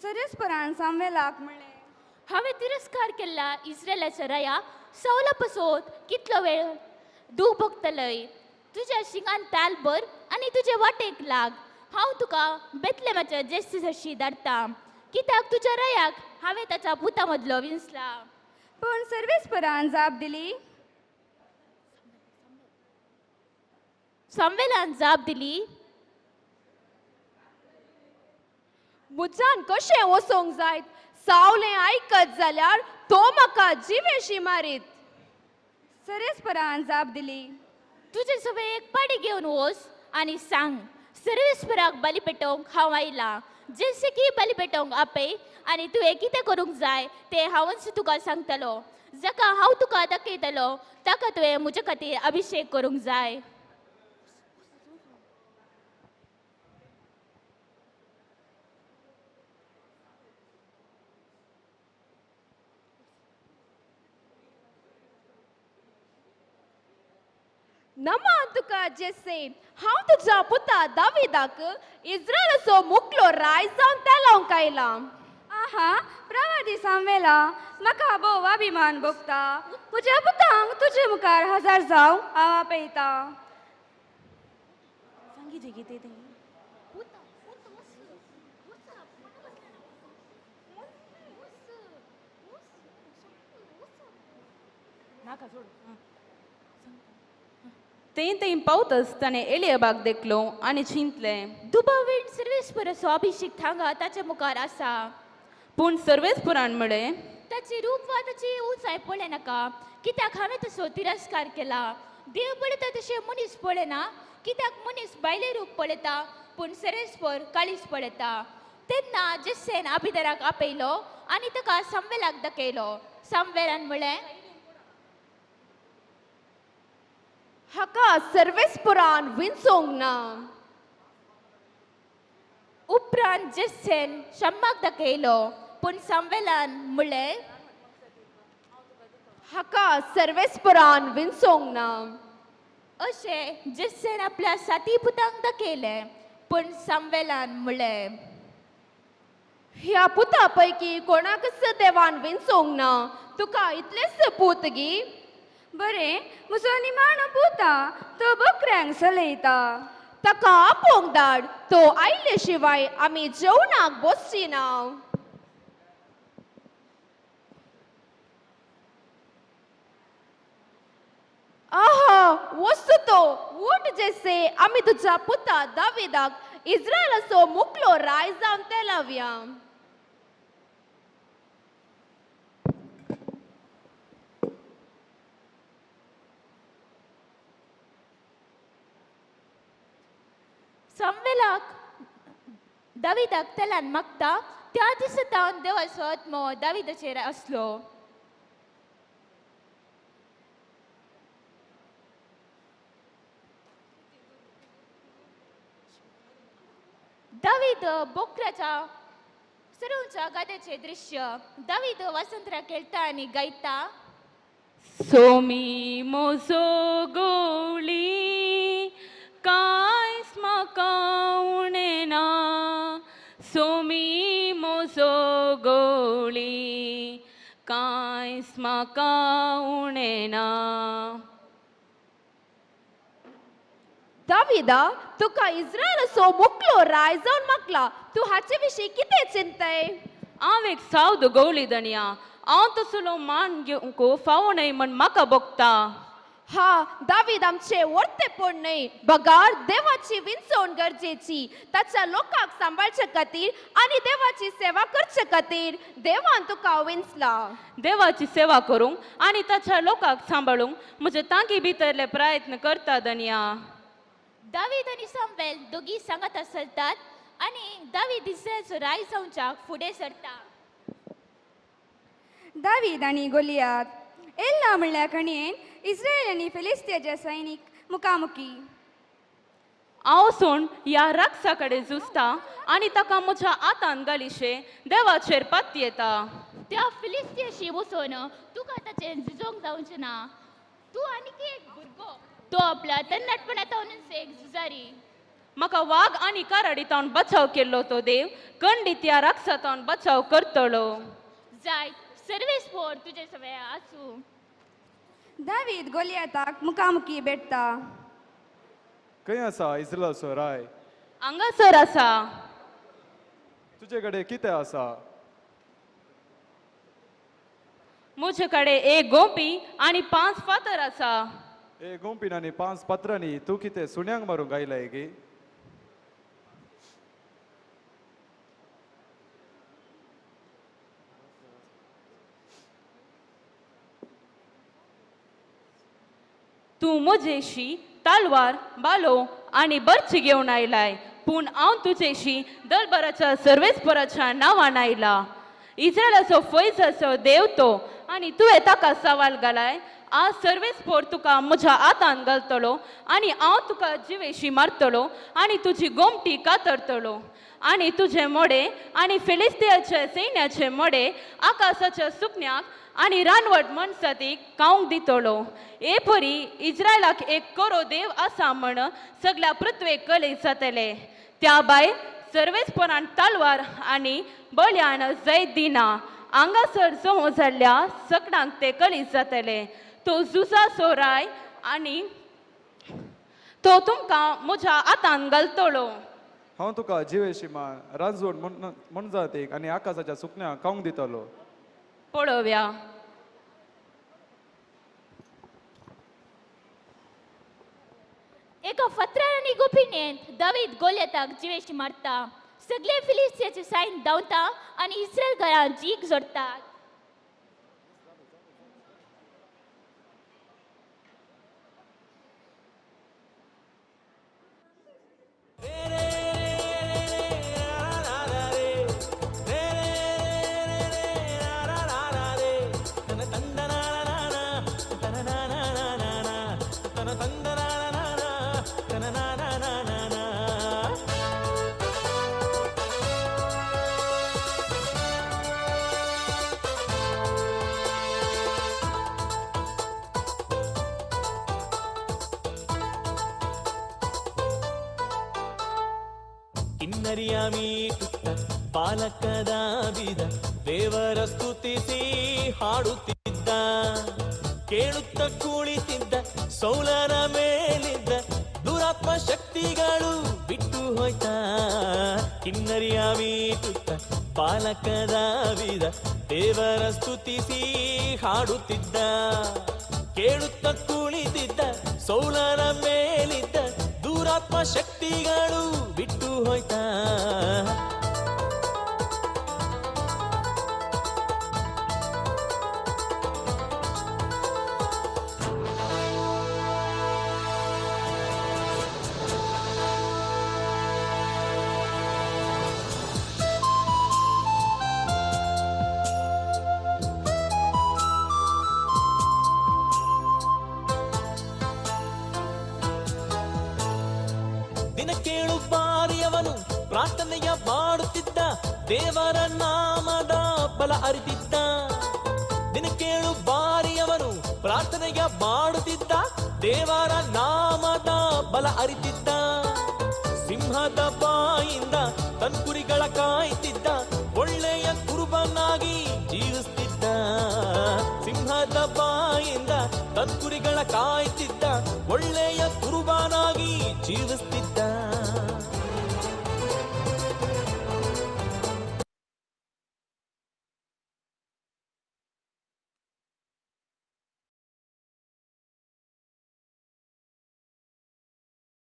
सरेस्परान सामवेलाक म्हणलें, हांवें तिरस्कार केला इस्रायलाच्या राया सौला पसोत कितलो वेळ दूख भोगतलय. तुज्या शिंगान ताल भर आनी तुजे वाटेक लाग. हांव तुका बेतलेमाच्या जेस्तीशी धाडटा, कित्याक तुज्या रयाक हांवें ताच्या पुता मदलो विंसला. पूण सर्वेस्परान जाप दिली, सामवेलान जाप दिली, मुजान कशें वसोंक जायत? सावलें आयकत जाल्यार तो म्हाका जिवेशी मारीत. सरेस्परान जाप दिली, तुजे सगळे एक पाडी घेवन वच आनी सांग, सर्वेस्पराक बली पेटोवंक हांव आयला. जेसे की बली पेटोवंक आपय आनी तुवें कितें करूंक जाय तें हांवच तुका सांगतलो. जाका हांव तुका दाखयतलो ताका तुवें म्हजे खातीर अभिषेक करूंक जाय. नमा तुका जेसे, हांव तुज्या पुता दाविदाक इस्रायलाचो मुखलो राय जावन त्या लावंक आयला. आहा प्रवादी सामवेला, म्हाका भोव अभिमान भोगता. म्हज्या पुतांक तुजे मुखार हजार जावं हांव आपयता. तें पावतच ताणें एलियाबाक देखलो आनी चिंतलें. दुबावीण सर्वेस्पराचो अभिषेक थांगा ताच्या मुखार आसा. पूण सर्वेस्पुरान म्हळें, ताची रूप वा ताची उंचाय पळय नाका, कित्याक हांवें तसो तिरस्कार केला. देव पळयता तशें मनीस पळयना, कित्याक मनीस भायलें रूप पळयता पूण सर्वेस्पर काळीज पळयता. तेन्ना जेसेन आबिदाराक आपयलो आनी ताका सामवेलाक दाखयलो. सामवेलान म्हळें, हाका सर्वेस्पुरान विंचोंक ना. उपरांत जेसेन शम्माक दाखयलो, पूण सामवेलान म्हळें, हाका सर्वेस्पुरान विंचोंक ना. अशें जेसेन आपल्या साती पुतांक दाखयलें, पूण सामवेलान म्हळें, ह्या पुता पैकी कोणाकच देवान विंचोंक ना. तुका इतलेच पूत गी. बरें, म्हजो निमाणो पुता तो बकऱ्यांक चलयता. ताका आपोवंक धाड. तो आयले शिवाय आमी जेवणाक बसची ना. आहा वस्त तो, उठ जेसे, आमी तुज्या पुता दाविदाक इस्रायलाचो मुखलो राय जावन ते लावया. सामवेलाक दाविदाक तेलान मागता. त्या दिसांतावन देवाचो आत्मो दाविदाचेर आसलो. दावीद बोकऱ्याच्या सरवच्या गाद्याचे दृश्य. दावीद वसंतरा खेळता आनी गायता. सोमी मोजो गवळी कांयच म्हाका उणें ना. सोमी मोजो गवळी कांयच म्हाका उणें ना. दाविदा, तुका इस्रायलाचो मुखलो राय जावन मागला. तूं हाचे विशीं कितें चिंतय? हांव एक सावद गवळी दणया. हांव तसलो मान घेवंक फावो न्हय म्हण म्हाका भोगता. हा, दावीद आमचे वर्तेपण न्हय. बगार देवाची विंचवण गरजेची. ताच्या लोकांक सांबाळचे खातीर आनी देवाची सेवा करचे खातीर देवान तुका विंचला. देवाची सेवा करूंक आनी ताच्या लोकांक सांबाळूंक म्हजे तांकी भितरले प्रयत्न करता दनया. दावीद आनी सामवेल दोगी सांगात चलतात आनी दावीद इस्रायलचो राय जावच्याक फुडें सरता. दावीद आनी गोलियात. एल्ला म्हणल्या खणयेन इस्रायल आनी फिलिस्तीयाचे सैनीक मुखामुखी. हांव वचून ह्या राक्षसा कडेन झुजता आनी ताका म्हज्या हातान घालिशे देवाचेर पत्ती येता. त्या फिलिस्तीयाशी वचून तुका ताचेर झुजोंक जावचें ना. तूं आनीक एक भुरगो. तो आपल्या तरणाटपणांतल्यानच एक झुजारी. म्हाका वाघ आनी काराडीतावन बचाव केल्लो तो देव खंडीत ह्या राक्षसातावन बचाव करतलो. जायत सर्वेस्पोर तुजे सवय आसूं. दावीद गोलियाताक मुखामुखी भेटता. खंय आसा इस्रायलाचो राय? हांगासर आसा. तुजे कडेन कितें आसा? म्हजे कडेन एक गोंपी आनी 5 फातर आसा. ए गुंपीन आनी 5 पत्रांनी तूं कितें सुण्यांक मारूंक आयलाय गे? तूं म्हजेशी तालवार बालो आनी बर्ची घेवन आयलाय, पूण हांव तुजेशी दलबराच्या सर्वेस्पराच्या नांवान आयला. इस्रायलाचो फैजाचो देव तो आनी तुवें ताका सवाल घालाय. आज सर्वेस्पोर तुका म्हज्या हातान घालतलो आनी हांव तुका जिवेशी मारतलो आनी तुजी गोमटी कातरतलो आनी तुजे मोडे आनी फिलिस्तियाचे सैन्याचे मोडे आकाशाच्या सुकन्याक आनी रानवट मनशातीक खावंक दितलो. हे परी इस्रायलाक एक करो देव आसा म्हण सगळ्या पृथ्वेक कळीत जातले. त्या भायर सर्वेस्परान तालवार आनी बळ्यान जैत दिना. हांगासर समोर जाल्ल्या सकडांक ते कळीत जातले. तो झुजाचो राय आनी तो तुमकां म्हज्या हातान घालतलो. हांव तुका जिवेशी मार, राजवट मनजातीक आनी आकाशाच्या सुकन्याक खावंक दितलो. पळोवया. एका फत्रार आनी गोपिणेंत दावीद गोलियाताक जिवेशी मारता. सगळे फिलिस्तियाचे सैन्य धांवता आनी इस्रायल घरांत जीक जोडतात. ಕಿನ್ನರಿಯ ಮೀಟುತ್ತ ಬಾಲಕ ದಾವಿದ ದೇವರ ಸ್ತುತಿಸಿ ಹಾಡುತ್ತಿದ್ದ. ಕೇಳುತ್ತ ಕುಳಿತಿದ್ದ ಸೌಲನ ಮೇಲಿದ್ದ ದುರಾತ್ಮ ಶಕ್ತಿಗಳು ಬಿಟ್ಟು ಹೋಯ್ತಾ. ಕಿನ್ನರಿಯ ಮೀಟುತ್ತ ಬಾಲಕ ದಾವಿದ ದೇವರ ಸ್ತುತಿಸಿ ಹಾಡುತ್ತಿದ್ದ. ಕೇಳುತ್ತ ಕುಳಿತಿದ್ದ ಸೌಲನ ಮೇಲಿದ್ದ ದುರಾತ್ಮ ಶಕ್ತಿಗಳು ಬಿಟ್ಟು ಹೋಯ್ತಾ. ದಿನಕ್ಕೇಳು ಬಾರಿ ಅವನು ಪ್ರಾರ್ಥನೆಯ ಮಾಡುತ್ತಿದ್ದ, ದೇವರ ನಾಮದ ಬಲ ಅರಿತಿದ್ದ. ದಿನಕ್ಕೇಳು ಬಾರಿ ಅವನು ಪ್ರಾರ್ಥನೆಯ ಮಾಡುತ್ತಿದ್ದ, ದೇವರ ನಾಮದ ಬಲ ಅರಿತಿದ್ದ. ಸಿಂಹದ ಬಾಯಿಂದ ತನ್ನ ಕುರಿಗಳ ಕಾಯ್ತಿದ್ದ, ಒಳ್ಳೆಯ ಕುರುಬನಾಗಿ ಜೀವಿಸ್ತಿದ್ದ. ಸಿಂಹದ ಬಾಯಿಂದ ತನ್ನ ಕುರಿಗಳ ಕಾಯ್ತಿದ್ದ, ಒಳ್ಳೆಯ ಕುರುಬನಾಗಿ ಜೀವಿಸ್ತಿದ್ದ.